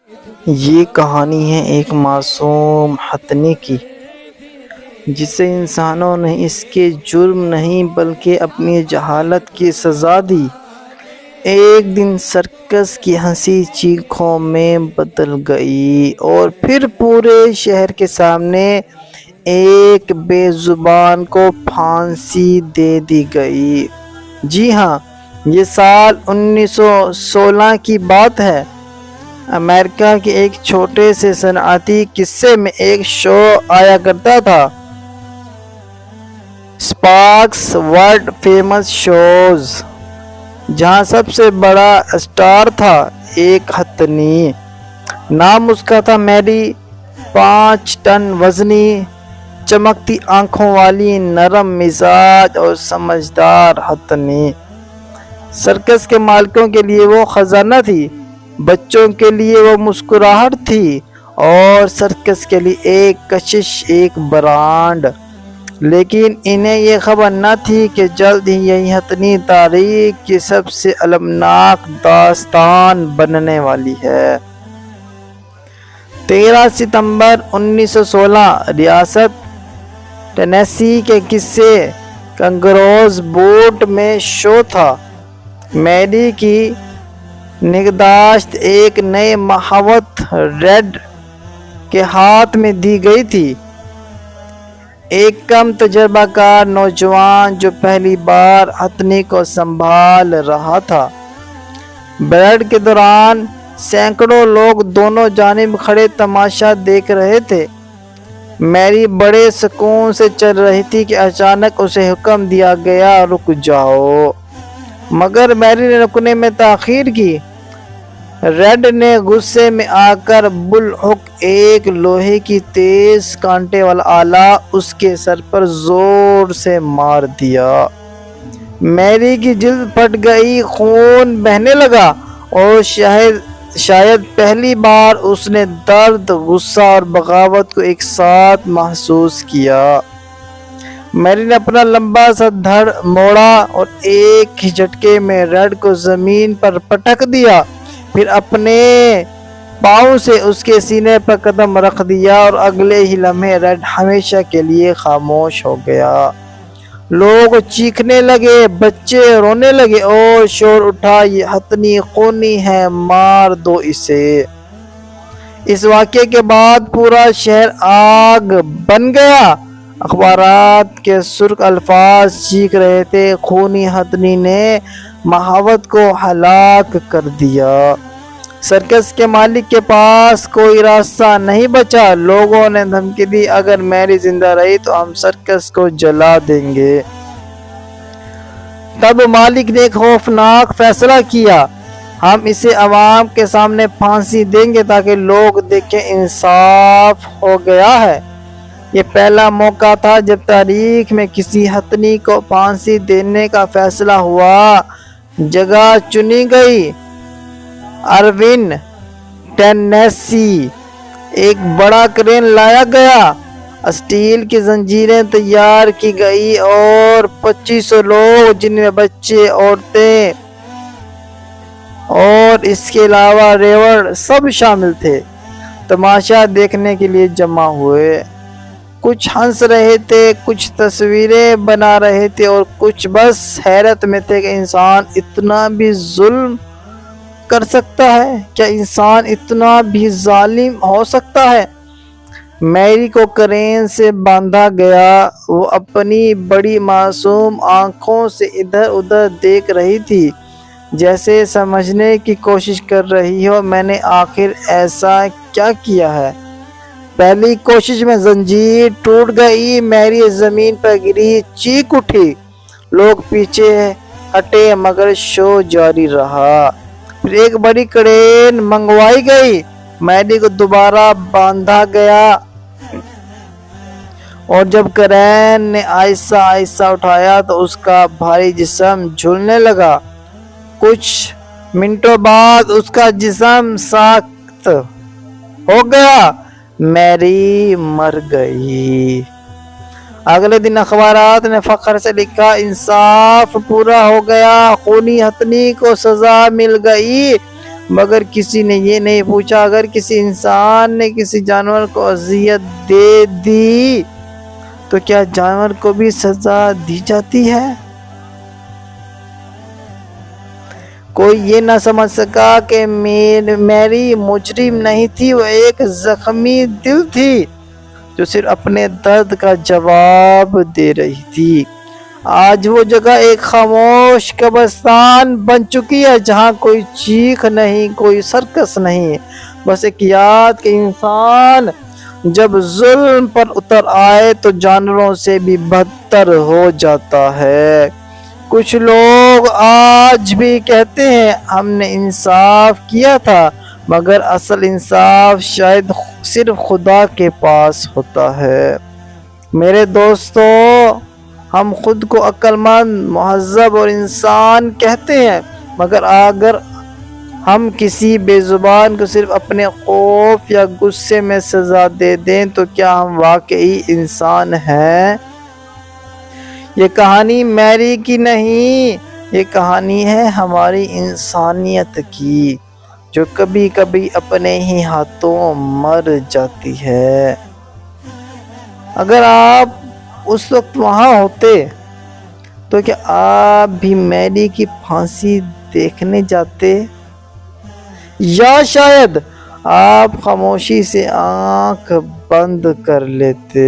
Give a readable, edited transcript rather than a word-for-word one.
یہ کہانی ہے ایک معصوم ہتھنی کی، جسے انسانوں نے اس کے جرم نہیں بلکہ اپنی جہالت کی سزا دی۔ ایک دن سرکس کی ہنسی چیخوں میں بدل گئی اور پھر پورے شہر کے سامنے ایک بے زبان کو پھانسی دے دی گئی۔ جی ہاں، یہ سال 1916 کی بات ہے۔ امریکہ کے ایک چھوٹے سے صنعتی قصے میں ایک شو آیا کرتا تھا، اسپارکس ورلڈ فیمس شوز، جہاں سب سے بڑا اسٹار تھا ایک ہتھنی۔ نام اس کا تھا میری، 5 ٹن وزنی، چمکتی آنکھوں والی، نرم مزاج اور سمجھدار ہتھنی۔ سرکس کے مالکوں کے لیے وہ خزانہ تھی، بچوں کے لیے وہ مسکراہٹ تھی اور سرکس کے لیے ایک کشش، ایک برانڈ۔ لیکن انہیں یہ خبر نہ تھی کہ جلد ہی یہی ہتھنی تاریخ کی سب سے المناک داستان بننے والی ہے۔ 13 ستمبر 1916 ریاست ٹینیسی کے قصے کنگروز بوٹ میں شو تھا۔ میری کی نگہداشت ایک نئے محوت ریڈ کے ہاتھ میں دی گئی تھی، ایک کم تجربہ کار نوجوان جو پہلی بار ہتھنی کو سنبھال رہا تھا۔ پریڈ کے دوران سینکڑوں لوگ دونوں جانب کھڑے تماشا دیکھ رہے تھے۔ میری بڑے سکون سے چل رہی تھی کہ اچانک اسے حکم دیا گیا، رک جاؤ۔ مگر میری نے رکنے میں تاخیر کی۔ ریڈ نے غصے میں آ کر بالحق ایک لوہے کی تیز کانٹے والا آلہ اس کے سر پر زور سے مار دیا۔ میری کی جلد پھٹ گئی، خون بہنے لگا اور شاید پہلی بار اس نے درد، غصہ اور بغاوت کو ایک ساتھ محسوس کیا۔ میری نے اپنا لمبا سا دھڑ موڑا اور ایک ہی جھٹکے میں ریڈ کو زمین پر پٹک دیا، پھر اپنے پاؤں سے اس کے سینے پر قدم رکھ دیا اور اگلے ہی لمحے ریڈ ہمیشہ کے لیے خاموش ہو گیا۔ لوگ چیخنے لگے، بچے رونے لگے اور شور اٹھا، یہ ہتھنی خونی ہے، مار دو اسے۔ اس واقعے کے بعد پورا شہر آگ بن گیا۔ اخبارات کے سرخ الفاظ چیخ رہے تھے، خونی ہتھنی نے محوت کو ہلاک کر دیا۔ سرکس کے مالک کے پاس کوئی راستہ نہیں بچا۔ لوگوں نے دھمکی دی، اگر میری زندہ رہی تو ہم سرکس کو جلا دیں گے۔ تب مالک نے ایک خوفناک فیصلہ کیا، ہم اسے عوام کے سامنے پھانسی دیں گے تاکہ لوگ دیکھیں انصاف ہو گیا ہے۔ یہ پہلا موقع تھا جب تاریخ میں کسی ہتھنی کو پھانسی دینے کا فیصلہ ہوا۔ جگہ چنی گئی، ارون، ٹینیسی۔ ایک بڑا کرین لایا گیا، اسٹیل کی زنجیریں تیار کی گئی اور 2500 لوگ، جن میں بچے، عورتیں اور اس کے علاوہ ریوڑ سب شامل تھے، تماشا دیکھنے کے لیے جمع ہوئے۔ کچھ ہنس رہے تھے، کچھ تصویریں بنا رہے تھے اور کچھ بس حیرت میں تھے کہ انسان اتنا بھی ظلم کر سکتا ہے؟ کیا انسان اتنا بھی ظالم ہو سکتا ہے؟ میری کو کرین سے باندھا گیا۔ وہ اپنی بڑی معصوم آنکھوں سے ادھر ادھر دیکھ رہی تھی، جیسے سمجھنے کی کوشش کر رہی ہو، میں نے آخر ایسا کیا کیا ہے؟ پہلی کوشش میں زنجیر ٹوٹ گئی، میری زمین پر گری، چیخ اٹھی، لوگ پیچھے ہٹے مگر شو جاری رہا۔ پھر ایک بڑی کرین منگوائی گئی، میری کو دوبارہ باندھا گیا اور جب کرین نے آہستہ آہستہ اٹھایا تو اس کا بھاری جسم جھولنے لگا۔ کچھ منٹوں بعد اس کا جسم ساخت ہو گیا، میری مر گئی۔ اگلے دن اخبارات نے فخر سے لکھا، انصاف پورا ہو گیا، خونی ہتھنی کو سزا مل گئی۔ مگر کسی نے یہ نہیں پوچھا اگر کسی انسان نے کسی جانور کو اذیت دے دی تو کیا جانور کو بھی سزا دی جاتی ہے؟ کوئی یہ نہ سمجھ سکا کہ میری مجرم نہیں تھی، وہ ایک زخمی دل تھی جو صرف اپنے درد کا جواب دے رہی تھی۔ آج وہ جگہ ایک خاموش قبرستان بن چکی ہے جہاں کوئی چیخ نہیں، کوئی سرکس نہیں، بس ایک یاد کہ انسان جب ظلم پر اتر آئے تو جانوروں سے بھی بدتر ہو جاتا ہے۔ کچھ لوگ آج بھی کہتے ہیں ہم نے انصاف کیا تھا، مگر اصل انصاف شاید صرف خدا کے پاس ہوتا ہے۔ میرے دوستو، ہم خود کو عقل مند، مہذب اور انسان کہتے ہیں، مگر اگر ہم کسی بے زبان کو صرف اپنے خوف یا غصے میں سزا دے دیں تو کیا ہم واقعی انسان ہیں؟ یہ کہانی میری کی نہیں، یہ کہانی ہے ہماری انسانیت کی، جو کبھی کبھی اپنے ہی ہاتھوں مر جاتی ہے۔ اگر آپ اس وقت وہاں ہوتے تو کیا آپ بھی میری کی پھانسی دیکھنے جاتے، یا شاید آپ خاموشی سے آنکھ بند کر لیتے؟